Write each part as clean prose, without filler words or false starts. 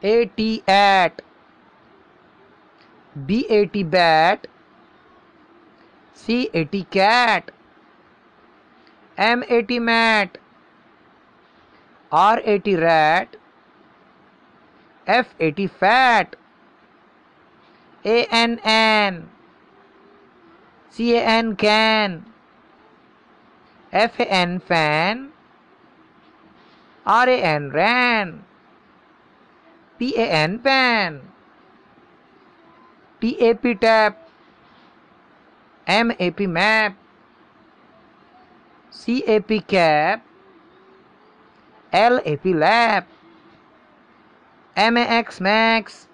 A-T at, B-A-T bat, C-A-T cat, M-A-T mat, R-A-T rat, F-A-T fat, A-N-N, C-A-N can, F-A-N fan, R-A-N ran, P-A-N pan, T-A-P tap, M-A-P map, C-A-P cap, L-A-P lap, M-A-X max,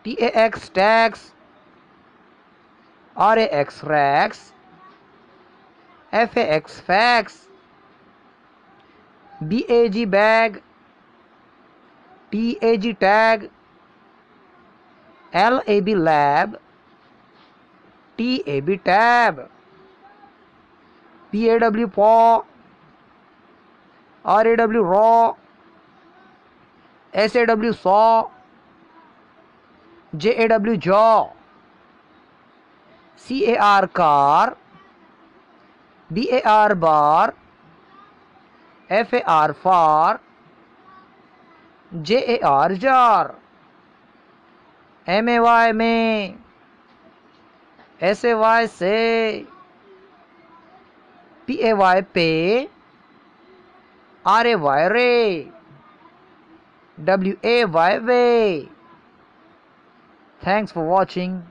T-A-X tax, R-A-X rax, F-A-X fax, B-A-G bag, T-A-G tag, L-A-B lab, T-A-B tab, P-A-W paw, R-A-W raw, S-A-W saw, J-A-W jaw, C-A-R car, B-A-R bar, F-A-R far, J-A-R jar, M-A-Y may, S-A-Y say, P-A-Y pay, R-A-Y ray, W-A-Y way. Thanks for watching.